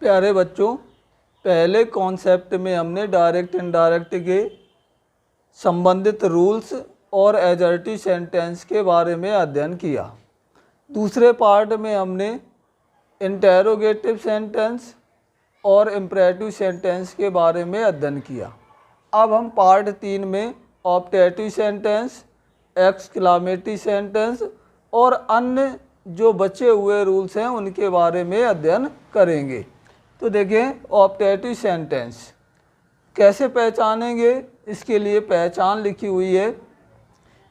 प्यारे बच्चों, पहले कॉन्सेप्ट में हमने डायरेक्ट इनडायरेक्ट के संबंधित रूल्स और एजर्टिव सेंटेंस के बारे में अध्ययन किया। दूसरे पार्ट में हमने इंटेरोगेटिव सेंटेंस और इम्परेटिव सेंटेंस के बारे में अध्ययन किया। अब हम पार्ट 3 में ऑप्टेटिव सेंटेंस, एक्सक्लामेटिव सेंटेंस और अन्य जो बचे हुए रूल्स हैं उनके बारे में अध्ययन करेंगे। तो देखें, ऑप्टेटिव सेंटेंस कैसे पहचानेंगे, इसके लिए पहचान लिखी हुई है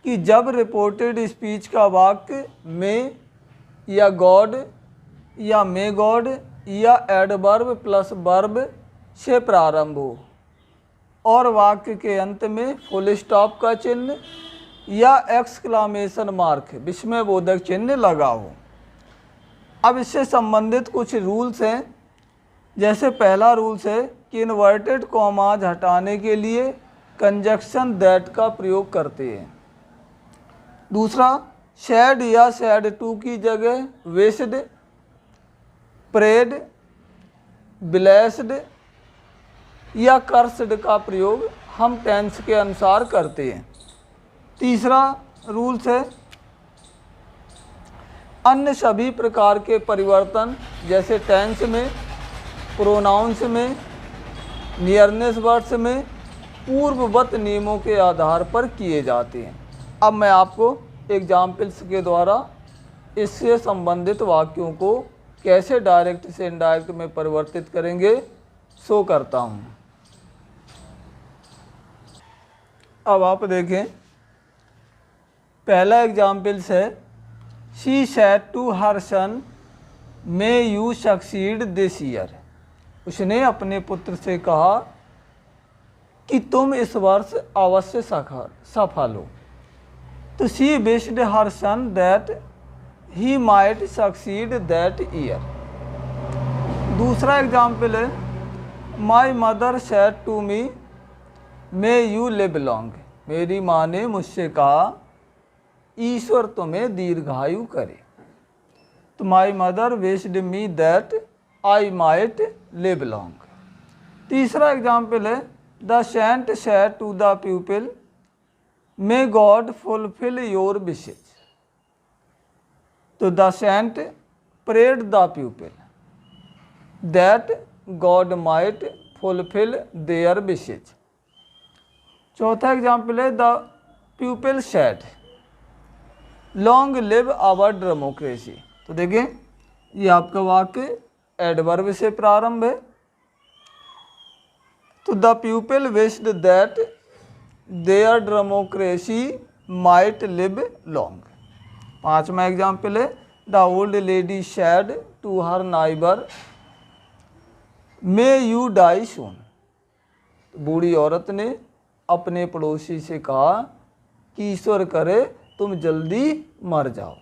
कि जब रिपोर्टेड स्पीच का वाक्य में या गॉड या मे गॉड या एडवर्ब प्लस वर्ब से प्रारंभ हो और वाक्य के अंत में फुल स्टॉप का चिन्ह या एक्सक्लामेशन मार्क विस्मयबोधक चिन्ह लगा हो। अब इससे संबंधित कुछ रूल्स हैं। जैसे पहला रूल्स है कि इन्वर्टेड कॉमाज हटाने के लिए कंजक्शन दैट का प्रयोग करते हैं। दूसरा, सैड या सैड टू की जगह विश्ड, प्रेड, ब्लेस्ड या कर्स्ड का प्रयोग हम टेंस के अनुसार करते हैं। तीसरा रूल्स है अन्य सभी प्रकार के परिवर्तन जैसे टेंस में, प्रोनाउंस में, नियरनेस वर्ड्स में पूर्ववत नियमों के आधार पर किए जाते हैं। अब मैं आपको एग्जाम्पल्स के द्वारा इससे संबंधित वाक्यों को कैसे डायरेक्ट से इनडायरेक्ट में परिवर्तित करेंगे शो करता हूँ। अब आप देखें, पहला एग्जाम्पल्स है she said to her son may you succeed this year. उसने अपने पुत्र से कहा कि तुम इस वर्ष अवश्य सफल हो। तो she wished her son that he might succeed that year. दूसरा एग्जाम्पल है my mother said to me may you live long. मेरी माँ ने मुझसे कहा ईश्वर तुम्हें दीर्घायु करे। तो my mother wished me that I might live long. तीसरा एग्जाम्पल है the saint said to the pupil may God fulfil your wishes. तो the saint prayed the pupil that God might fulfil their wishes. चौथा example है the pupil said long live our democracy. तो देखें, ये आपका वाक्य adverb से प्रारंभ है। तो the people wished that their democracy might live long. पांचवा एग्जाम्पल है the old lady said to her neighbour may you die soon. बूढ़ी औरत ने अपने पड़ोसी से कहा कि ईश्वर करे तुम जल्दी मर जाओ।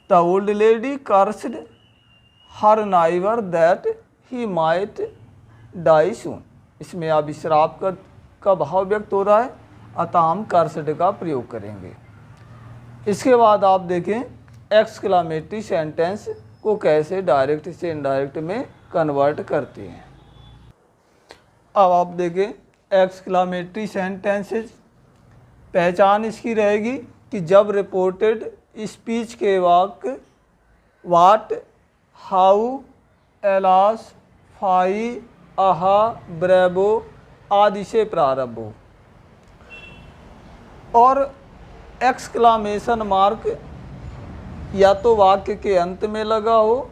The old lady cursed her neighbour that he might die soon. इसमें अब श्राप का भाव व्यक्त हो रहा है, अतः हम कर्स्ड का प्रयोग करेंगे। इसके बाद आप देखें एक्सक्लामेटरी सेंटेंस को कैसे डायरेक्ट से इनडायरेक्ट में कन्वर्ट करते हैं। अब आप देखें एक्सक्लामेटरी सेंटेंसेज, पहचान इसकी रहेगी कि जब रिपोर्टेड स्पीच के वाक्य वाट, हाउ, एलास, फाई, आहा, ब्रेबो आदि से प्रारंभ हो और एक्सक्लामेशन मार्क या तो वाक्य के अंत में लगा हो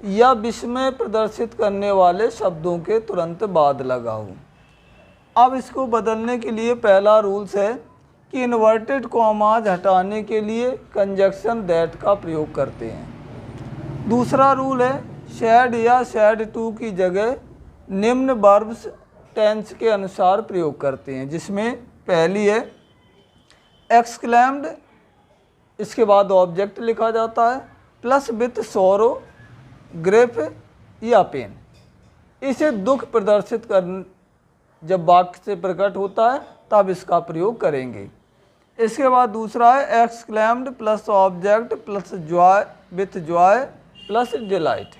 या विस्मय प्रदर्शित करने वाले शब्दों के तुरंत बाद लगा हो। अब इसको बदलने के लिए पहला रूल्स है कि इन्वर्टेड कॉमाज हटाने के लिए कंजक्शन दैट का प्रयोग करते हैं। दूसरा रूल है सैड या सैड टू की जगह निम्न वर्ब्स टेंस के अनुसार प्रयोग करते हैं, जिसमें पहली है एक्सक्लेम्ड, इसके बाद ऑब्जेक्ट लिखा जाता है प्लस विथ सोरो, ग्रेफ या पेन। इसे दुख प्रदर्शित कर जब वाक्य से प्रकट होता है तब इसका प्रयोग करेंगे। इसके बाद दूसरा है exclaimed plus object plus Joy with Joy plus delight.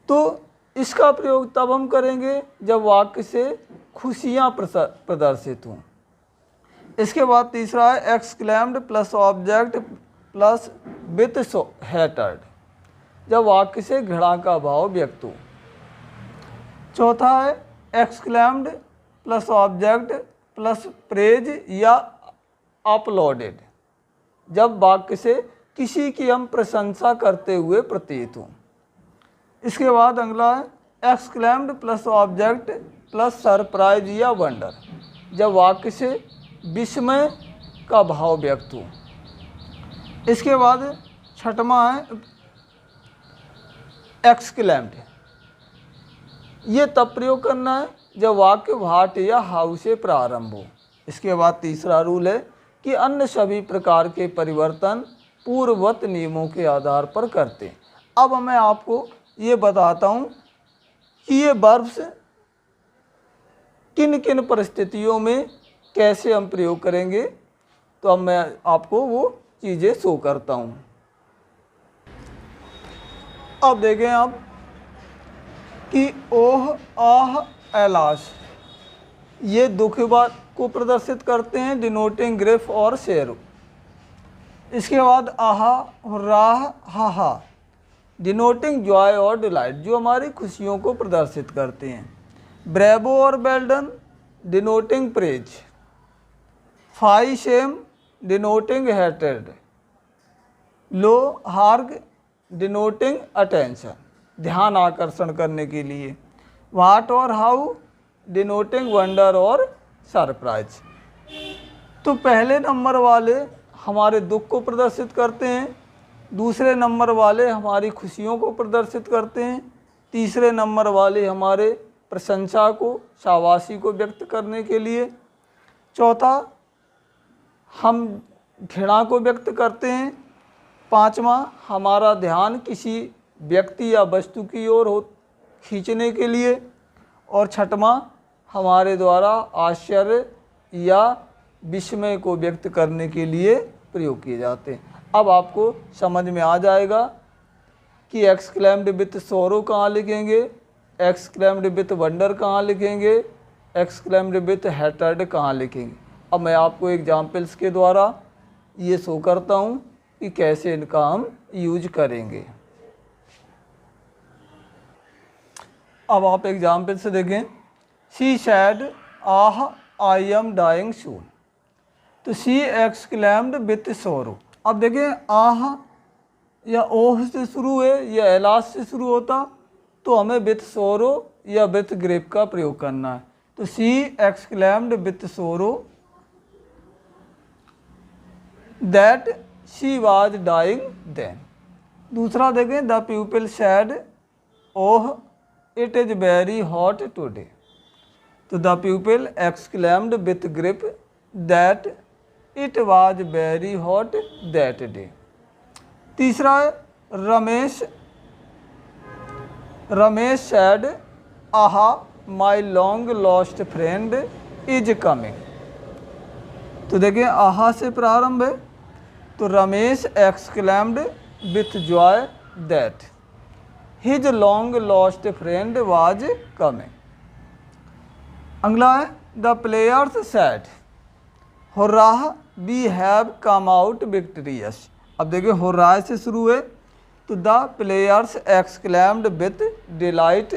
तो इसका प्रयोग तब हम करेंगे जब वाक्य से खुशियाँ प्रदर्शित हों। इसके बाद तीसरा है exclaimed plus object plus with hatred, जब वाक्य से घृणा का भाव व्यक्त हो। चौथा है exclaimed plus object plus praise या अपलोडेड, जब वाक्य से किसी की हम प्रशंसा करते हुए प्रतीत हों। इसके बाद अगला है exclaimed plus object plus surprise या वंडर, जब वाक्य से विस्मय का भाव व्यक्त हो। इसके बाद छठवां है एक्सक्लेम्ड, ये तब प्रयोग करना है जब वाक्य व्हाट या हाउ से प्रारंभ हो। इसके बाद तीसरा रूल है कि अन्य सभी प्रकार के परिवर्तन पूर्ववत नियमों के आधार पर करते हैं। अब मैं आपको ये बताता हूँ कि ये वर्ब्स किन किन परिस्थितियों में कैसे हम प्रयोग करेंगे, तो अब मैं आपको वो चीज़ें शो करता हूँ। अब देखें आप कि ओह आह ऐलाश, ये दुख बात को प्रदर्शित करते हैं, डिनोटिंग ग्रिफ और शेर। इसके बाद आहा राह हाहा, डिनोटिंग जॉय और डिलाइट, जो हमारी खुशियों को प्रदर्शित करते हैं। ब्रेवो और well done, denoting praise. Fie shame, denoting हेटेड। लो हार्ग, डिनोटिंग अटेंशन, ध्यान आकर्षण करने के लिए। व्हाट और हाउ, डिनोटिंग वंडर और सरप्राइज। तो पहले नंबर वाले हमारे दुख को प्रदर्शित करते हैं, दूसरे नंबर वाले हमारी खुशियों को प्रदर्शित करते हैं, तीसरे नंबर वाले हमारे प्रशंसा को, शाबाशी को व्यक्त करने के लिए, चौथा हम घृणा को व्यक्त करते हैं, पांचवा हमारा ध्यान किसी व्यक्ति या वस्तु की ओर हो खींचने के लिए, और छठवां हमारे द्वारा आश्चर्य या विस्मय को व्यक्त करने के लिए प्रयोग किए जाते हैं। अब आपको समझ में आ जाएगा कि एक्सक्लेम्ड विथ सोरो कहाँ लिखेंगे, एक्सक्लेम्ड विथ वंडर कहाँ लिखेंगे, एक्सक्लेम्ड विथ हेटर्ड कहाँ लिखेंगे। अब मैं आपको एग्जाम्पल्स के द्वारा ये शो करता हूँ कि कैसे इनका हम यूज करेंगे। अब आप एग्जाम्पल से देखें। She said ah I am dying soon, तो शी एक्सक्लेम्ड विथ सोरो। अब देखें आह या ओह से शुरू है या एलास से शुरू होता, तो हमें विथ सोरो या विथ ग्रेप का प्रयोग करना है। तो she exclaimed with sorrow that she was dying then. दूसरा देखें, the people said oh it is very hot today, तो the people exclaimed with grief that it was very hot that day. तीसरा है Ramesh said aha my long lost friend is coming. तो देखिए aha से प्रारंभ है, तो Ramesh exclaimed with joy that his long lost friend was coming. अगला है the players sad hurrah we have come out victorious. अब देखिए हुर्राह से शुरू है, तो the players exclaimed with delight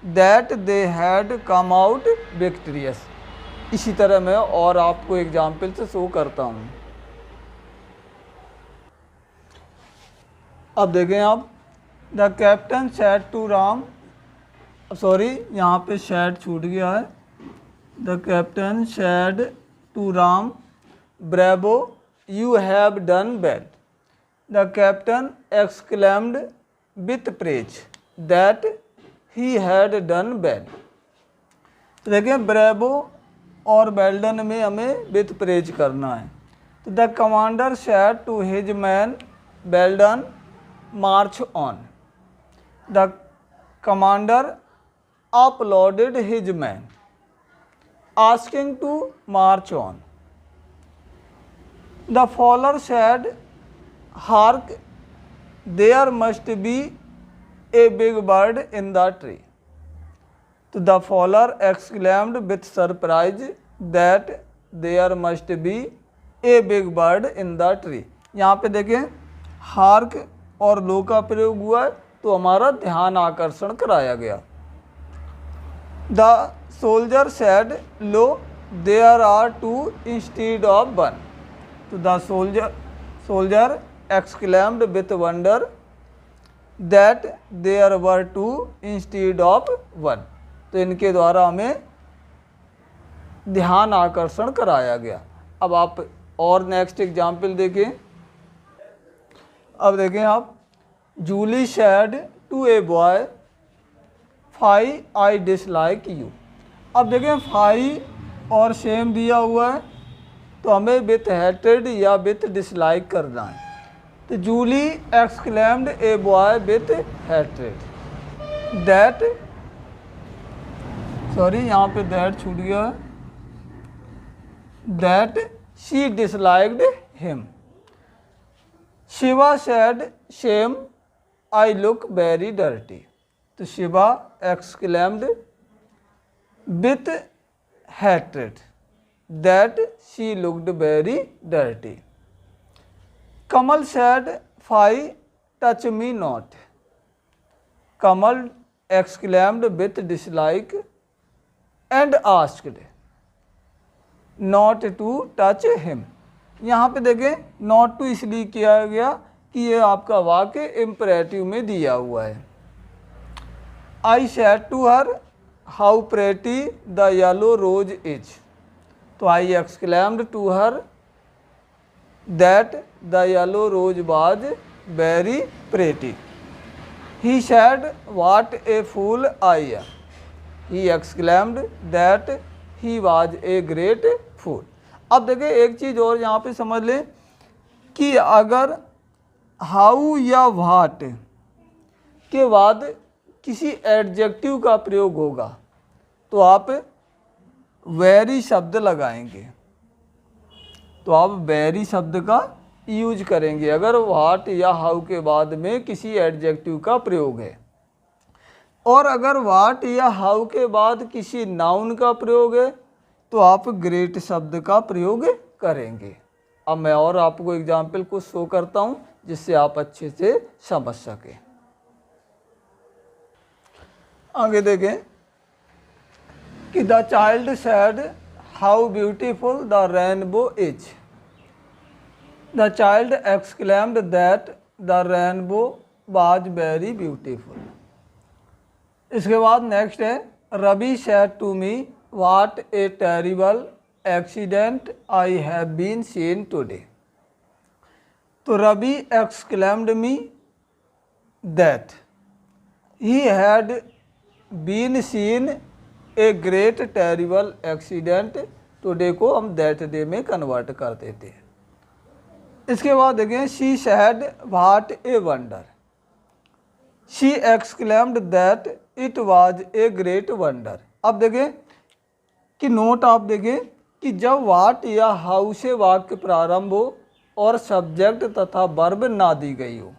that they had come out victorious. इसी तरह मैं और आपको एग्जाम्पल से शो करता हूँ। अब देखें आप, the captain said to Ram, sorry यहाँ पे सैड छूट गया है। The captain said to Ram bravo you have done well. The captain exclaimed with praise that he had done well. तो देखें ब्रेवो और वेल डन में हमें विथ प्रेज करना है। तो the commander said to his man well done march on. The commander applauded his man asking to march on. The follower said, hark, there must be a big bird in the tree. तो the follower exclaimed with surprise that there must be a big bird in the tree. यहाँ पे देखें hark और लो का प्रयोग हुआ है, तो हमारा ध्यान आकर्षण कराया गया। The soldier said lo there are two instead of one. तो the soldier exclaimed with wonder that there were two instead of one. तो इनके द्वारा हमें ध्यान आकर्षण कराया गया। अब आप और नेक्स्ट एग्जाम्पल देखें। अब देखें आप, Julie said to a boy fie I dislike you. अब देखें फाई और सेम दिया हुआ है, तो हमें विथ हेटेड या विथ डिसलाइक करना है। तो Julie exclaimed a boy with हेटेड दैट, सॉरी यहाँ पे दैट छूट गया है, that she disliked him. Shiva said shame I look very dirty. तो Shiva exclaimed with hatred that she looked very dirty. Kamal said fie touch me not. Kamal exclaimed with dislike and asked not to touch him. यहाँ पे देखें not to इसलिए किया गया कि ये आपका वाक्य इम्परेटिव में दिया हुआ है। I said to her how pretty the yellow rose is. तो I exclaimed to her that the yellow rose was very pretty. He said what a fool I am. He exclaimed that he was a great fool. अब देखिए एक चीज़ और यहाँ पे समझ लें कि अगर हाउ या व्हाट के बाद किसी एडजेक्टिव का प्रयोग होगा तो आप वेरी शब्द लगाएंगे, तो आप वेरी शब्द का यूज करेंगे अगर व्हाट या हाउ के बाद में किसी एडजेक्टिव का प्रयोग है। और अगर व्हाट या हाउ के बाद किसी नाउन का प्रयोग है तो आप ग्रेट शब्द का प्रयोग करेंगे। अब मैं और आपको एग्जाम्पल को शो करता हूं जिससे आप अच्छे से समझ सकें। आगे देखें कि the child said how beautiful the rainbow is. The child exclaimed that the rainbow was very beautiful. इसके बाद नेक्स्ट है Ravi said to me what a terrible accident I have been seen today. तो Ravi exclaimed me that he had been seen a great terrible accident. Today को हम that day में convert कर देते हैं। इसके बाद देखें she said what a wonder. She exclaimed that it was a great wonder. अब देखें कि नोट आप देखें कि जब व्हाट या हाउ से वाक्य प्रारंभ हो और सब्जेक्ट तथा वर्ब ना दी गई हो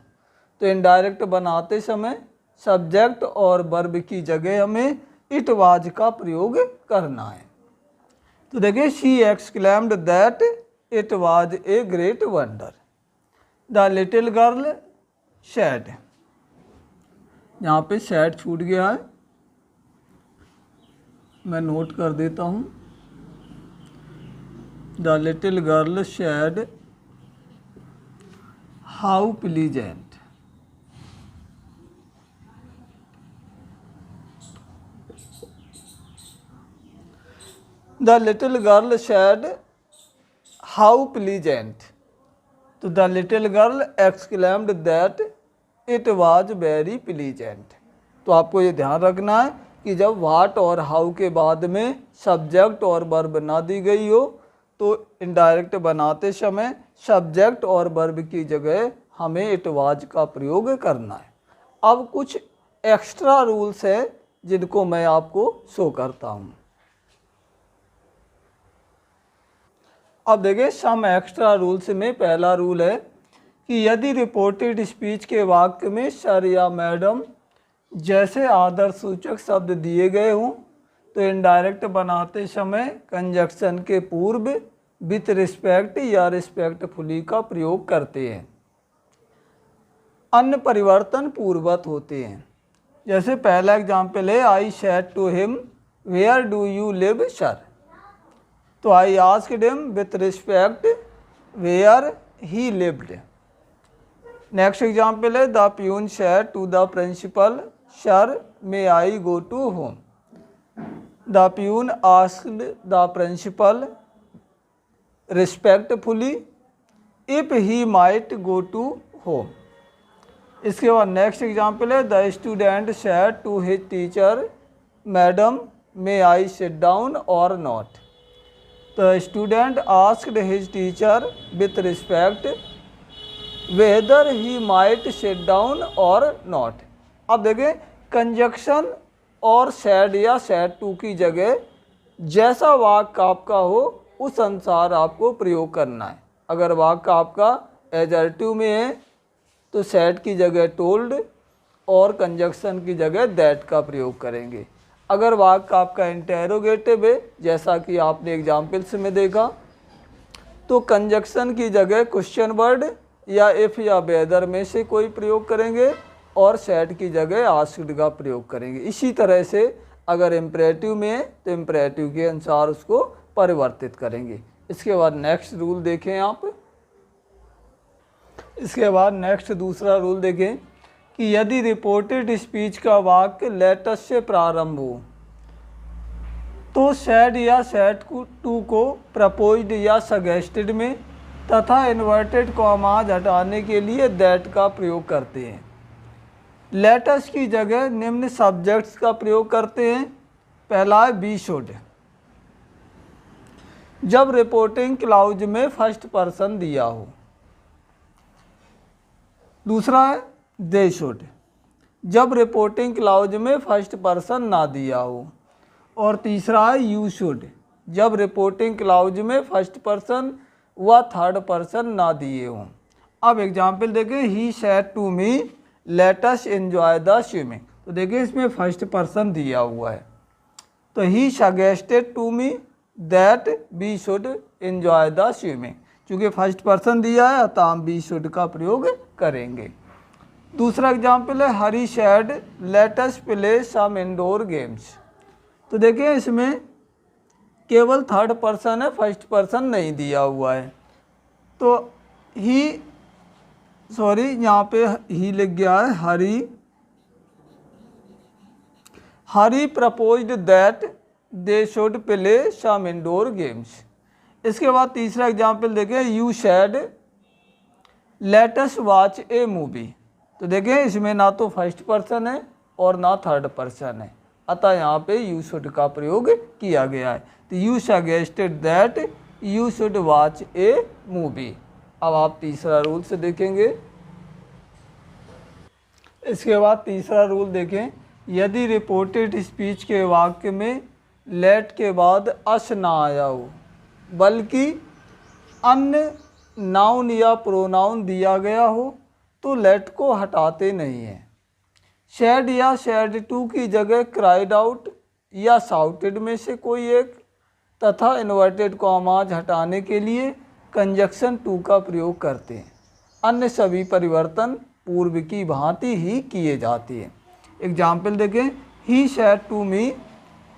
तो इनडायरेक्ट बनाते समय सब्जेक्ट और वर्ब की जगह हमें इट वाज का प्रयोग करना है। तो देखिए she exclaimed that it was a great wonder. The little girl sad, यहाँ पे सैड छूट गया है, मैं नोट कर देता हूँ। The little girl said how pleasant. The little girl said how pleasant. तो the little girl exclaimed that it was very pleasant. तो आपको ये ध्यान रखना है कि जब व्हाट और हाउ के बाद में सब्जेक्ट और वर्ब ना दी गई हो तो इनडायरेक्ट बनाते समय सब्जेक्ट और वर्ब की जगह हमें इट वाज का प्रयोग करना है। अब कुछ एक्स्ट्रा रूल्स हैं जिनको मैं आपको शो करता हूँ। अब देखिए सम एक्स्ट्रा रूल्स में पहला रूल है कि यदि रिपोर्टेड स्पीच के वाक्य में सर या मैडम जैसे आदर्श सूचक शब्द दिए गए हों तो इनडायरेक्ट बनाते समय कंजक्शन के पूर्व विथ रिस्पेक्ट या रिस्पेक्टफुली का प्रयोग करते हैं। अन्य परिवर्तन पूर्ववत होते हैं। जैसे पहला एग्जाम्पल है, I said to him where do you live sir. तो I asked him with respect where he lived. Next example है, the peon said to the principal sir may I go to home. The peon asked the principal respectfully if he might go to home. इसके बाद next example है, the student said to his teacher madam may I sit down और not. The student asked his teacher with respect weather he might seat down और not. अब देखें, conjunction और said या said to की जगह जैसा वाक्य आपका हो उस अनुसार आपको प्रयोग करना है। अगर वाक्य आपका एजर्टिव में है तो सेड की जगह टोल्ड और कंजक्शन की जगह दैट का प्रयोग करेंगे। अगर वाक्य आपका इंटेरोगेटिव है, जैसा कि आपने एग्जाम्पल्स में देखा, तो कंजक्शन की जगह क्वेश्चन वर्ड या इफ या वेदर में से कोई प्रयोग करेंगे और सेड की जगह आस्क्ड का प्रयोग करेंगे। इसी तरह से अगर इम्परेटिव में है तो इम्परेटिव के अनुसार उसको परिवर्तित करेंगे। इसके बाद नेक्स्ट रूल देखें आप। इसके बाद नेक्स्ट दूसरा रूल देखें कि यदि रिपोर्टेड स्पीच का वाक्य लेटस से प्रारंभ हो तो सेड या सेड टू को प्रपोज्ड या सजेस्टेड में तथा इन्वर्टेड कॉमाज हटाने के लिए दैट का प्रयोग करते हैं। लेटस की जगह निम्न सब्जेक्ट्स का प्रयोग करते हैं। पहला है बी शुड, जब रिपोर्टिंग क्लाउज में फर्स्ट पर्सन दिया हो। दूसरा है दे शुड, जब रिपोर्टिंग क्लाउज में फर्स्ट पर्सन ना दिया हो। और तीसरा है यू शुड, जब रिपोर्टिंग क्लाउज में फर्स्ट पर्सन व थर्ड पर्सन ना दिए हों। अब एग्जाम्पल देखें, he said to me let us enjoy the swimming. तो देखिए इसमें फर्स्ट पर्सन दिया हुआ है, तो he suggested to me that we should enjoy the swimming. चूँकि फर्स्ट पर्सन दिया है तो हम वी शुड का प्रयोग करेंगे। दूसरा एग्जाम्पल है, Hari said let us play some indoor games. तो देखिए इसमें केवल थर्ड पर्सन है, फर्स्ट पर्सन नहीं दिया हुआ है। तो यहाँ पे ही लिख गया है Hari proposed that they should play some indoor games. इसके बाद तीसरा एग्जाम्पल देखें, you said let us watch a movie. तो देखें इसमें ना तो फर्स्ट पर्सन है और ना थर्ड पर्सन है, अतः यहाँ पे यू शुड का प्रयोग किया गया है। तो you suggested that you should watch a movie. अब आप तीसरा रूल से देखेंगे। इसके बाद तीसरा रूल देखें, यदि रिपोर्टेड स्पीच के वाक्य में लेट के बाद अस ना आया हो बल्कि अन्य नाउन या प्रोनाउन दिया गया हो तो लेट को हटाते नहीं हैं। शेड या शेड टू की जगह क्राइड आउट या साउटेड में से कोई एक तथा इन्वर्टेड कॉमाज हटाने के लिए कंजक्शन टू का प्रयोग करते हैं। अन्य सभी परिवर्तन पूर्व की भांति ही किए जाते हैं। एग्जाम्पल देखें, he said to me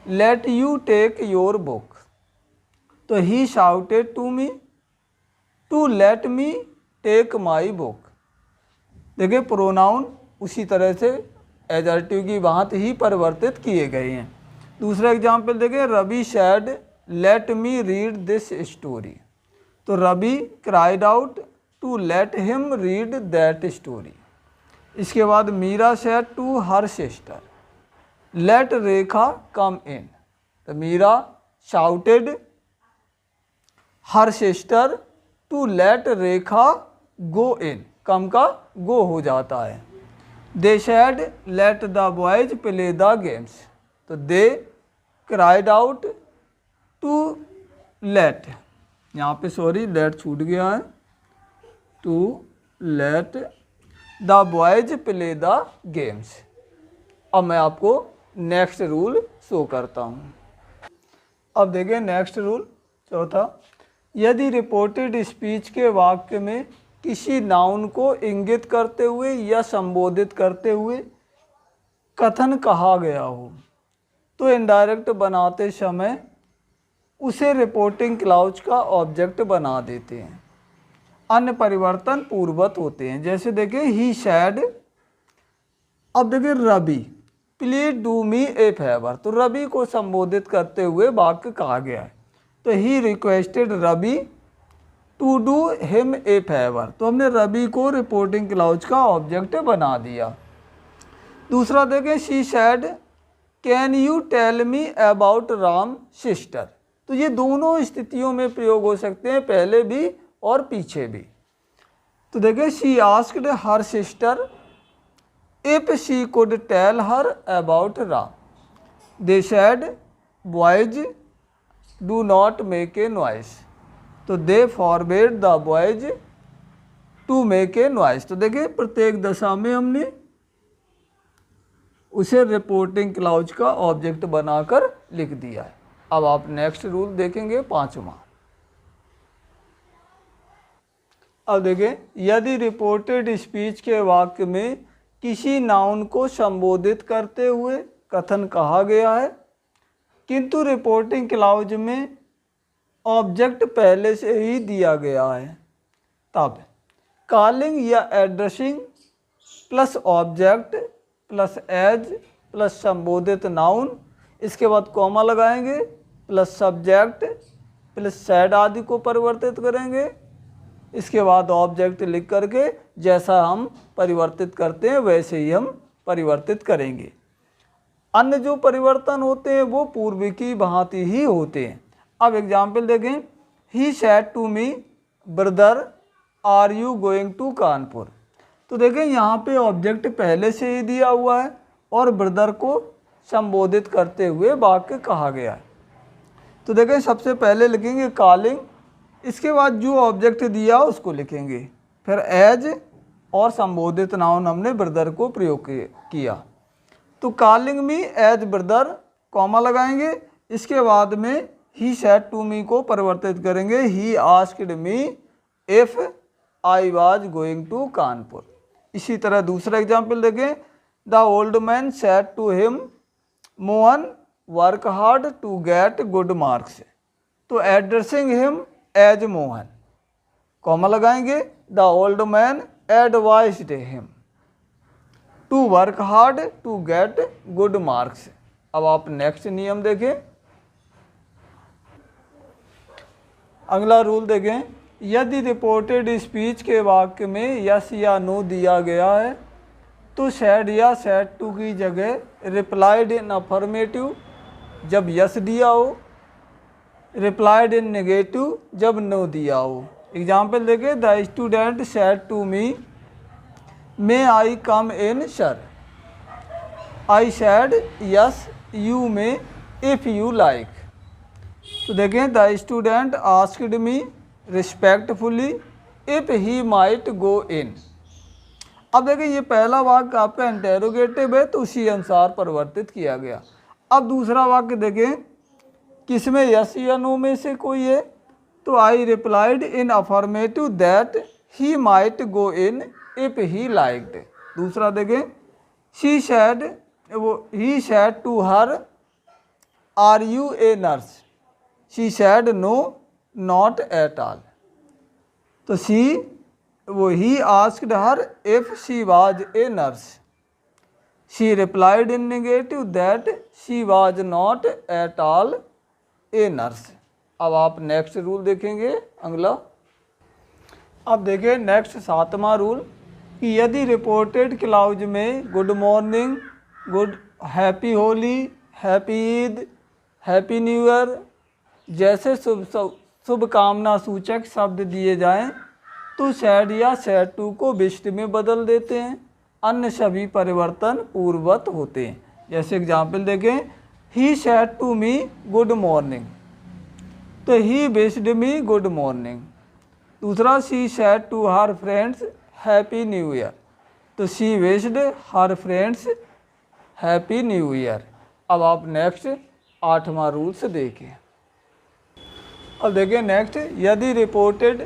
let you take your book. तो he shouted to me to let me take my book. देखिए प्रोनाउन उसी तरह से एडजेक्टिव की भांति ही परिवर्तित किए गए हैं। दूसरा एग्जाम्पल देखें, Ravi said let me read this story. तो Ravi cried out to let him read that story. इसके बाद Meera said to her sister let Rekha come in. तो Meera shouted her sister to let Rekha go in, come का गो हो जाता है। They said let the boys play the games. तो they cried out to let, यहाँ पे सॉरी लेट छूट गया है, to late the boys play the games. अब मैं आपको नेक्स्ट रूल शो करता हूँ। अब देखिए नेक्स्ट रूल चौथा, यदि रिपोर्टेड स्पीच के वाक्य में किसी नाउन को इंगित करते हुए या संबोधित करते हुए कथन कहा गया हो तो इनडायरेक्ट बनाते समय उसे रिपोर्टिंग क्लाउज का ऑब्जेक्ट बना देते हैं। अन्य परिवर्तन पूर्ववत होते हैं। जैसे देखिए ही सैड, अब देखिए Ravi, please do me a favour, तो रवि को संबोधित करते हुए वाक्य कहा गया है। तो he requested Ravi to do him a favour, तो हमने रवि को रिपोर्टिंग क्लाउज का ऑब्जेक्ट बना दिया। दूसरा देखें she said can you tell me about Ram sister, तो ये दोनों स्थितियों में प्रयोग हो सकते हैं, पहले भी और पीछे भी। तो देखिए she asked her sister if she could tell her about Ram, they said boys do not make a noise, तो they forbade the boys to make a noise. तो देखिए प्रत्येक दशा में हमने उसे रिपोर्टिंग क्लाउज का ऑब्जेक्ट बनाकर लिख दिया है। अब आप नेक्स्ट रूल देखेंगे पांचवा। अब देखें, यदि रिपोर्टेड स्पीच के वाक्य में किसी नाउन को संबोधित करते हुए कथन कहा गया है किंतु रिपोर्टिंग क्लाउज में ऑब्जेक्ट पहले से ही दिया गया है, तब कॉलिंग या addressing plus object plus as plus संबोधित नाउन, इसके बाद कॉमा लगाएंगे, प्लस सब्जेक्ट प्लस सैड आदि को परिवर्तित करेंगे। इसके बाद ऑब्जेक्ट लिख करके जैसा हम परिवर्तित करते हैं वैसे ही हम परिवर्तित करेंगे। अन्य जो परिवर्तन होते हैं वो पूर्व की भांति ही होते हैं। अब एग्जाम्पल देखें, he said to me brother are you going to Kanpur, तो देखें यहाँ पे ऑब्जेक्ट पहले से ही दिया हुआ है और ब्रदर को संबोधित करते हुए वाक्य कहा गया है। तो देखें सबसे पहले लिखेंगे कॉलिंग, इसके बाद जो ऑब्जेक्ट दिया उसको लिखेंगे, फिर एज और संबोधित नाउन हमने ब्रदर को प्रयोग किया। तो calling me as brother comma लगाएंगे, इसके बाद में ही सैड टू मी को परिवर्तित करेंगे, he asked me if I was going to Kanpur. इसी तरह दूसरा एग्जाम्पल देखें, the old man said to him Mohan work hard to get good marks, तो addressing him as Mohan comma लगाएंगे, the old man advised him to work hard to get good marks. अब आप next नियम देखें। अगला रूल देखें, यदि रिपोर्टेड स्पीच के वाक्य में यस या नो दिया गया है तो सैड या सैड टू की जगह रिप्लाइड इन अफर्मेटिव जब यस दिया हो, रिप्लाइड इन नेगेटिव जब नो दिया हो। एग्जाम्पल देखें, the student said to me may I come in sir, I said yes you may if you like. तो देखें, the student asked me respectfully if he might go in. अब देखिए ये पहला वाक्य आपका इंटेरोगेटिव है तो उसी अनुसार परिवर्तित किया गया। अब दूसरा वाक्य देखें, किसमें यस या नो में से कोई है, तो I replied in affirmative that he might go in if he liked. दूसरा देखें, she said he said to her are you a nurse, she said no not at all. तो he asked her if she was a nurse, she replied in negative that she was not at all a nurse. अब आप next rule देखेंगे अगला। अब देखिए next सातवां rule कि यदि रिपोर्टेड क्लाउज में good morning, good happy Holi, happy Eid, happy new year जैसे शुभकामना सूचक शब्द दिए जाएं तो सैड या सैड टू को विशिष्ट में बदल देते हैं। अन्य सभी परिवर्तन पूर्ववत होते हैं। जैसे एग्जाम्पल देखें, he said to me good morning, तो he wished me good morning. दूसरा, she said to her friends happy new year, तो she wished her friends happy new year. अब आप नेक्स्ट 8वां रूल्स देखें। अब देखिए नेक्स्ट, यदि रिपोर्टेड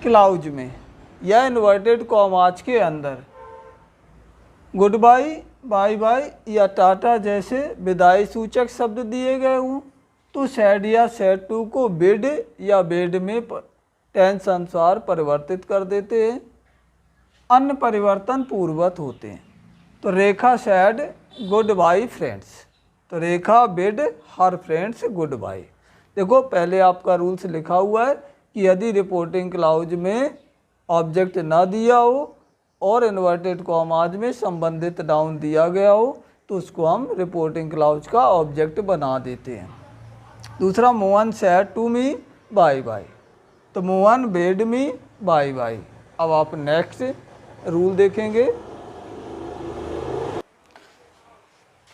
क्लाउज में या इन्वर्टेड कॉमास के अंदर गुड बाय, बाय बाय या टाटा जैसे विदाई सूचक शब्द दिए गए हों तो सैड या सैड टू को बिड या बेड में टेंस अनुसार परिवर्तित कर देते हैं। अन्य परिवर्तन पूर्ववत होते हैं। तो Rekha said goodbye friends, तो Rekha bid her friends goodbye. देखो पहले आपका रूल्स लिखा हुआ है कि यदि रिपोर्टिंग क्लाउज में ऑब्जेक्ट ना दिया हो और इन्वर्टेड कॉमाज में संबंधित नाउन दिया गया हो तो उसको हम रिपोर्टिंग क्लाउज का ऑब्जेक्ट बना देते हैं। दूसरा, Mohan said to me bye bye, तो Mohan bade me bye bye. अब आप नेक्स्ट रूल देखेंगे।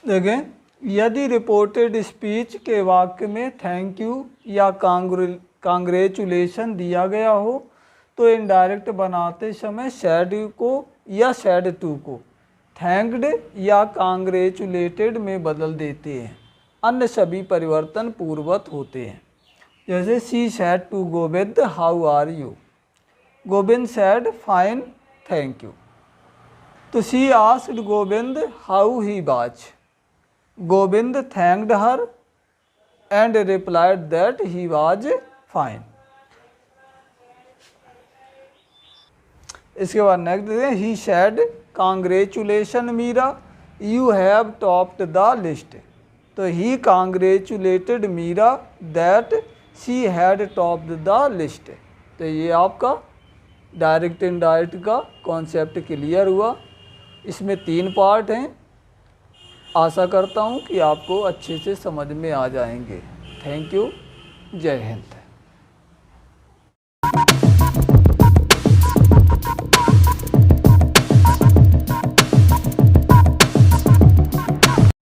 देखें, यदि रिपोर्टेड स्पीच के वाक्य में थैंक यू या कांग्रेचुलेशन दिया गया हो तो इनडायरेक्ट बनाते समय सैड को या सैड टू को थैंक्ड या कांग्रेचुलेटेड में बदल देते हैं। अन्य सभी परिवर्तन पूर्ववत होते हैं। जैसे she said to Govind how are you, Govind said fine thank you. तो she asked Govind how he was, Govind thanked her and replied that he was fine. इसके बाद नेक्स्ट देखें, he said congratulation Meera you have topped the list, तो he congratulated Meera that she had topped the list. तो ये आपका direct indirect का concept clear हुआ। इसमें 3 पार्ट हैं। आशा करता हूँ कि आपको अच्छे से समझ में आ जाएंगे। Thank you. जय हिंद।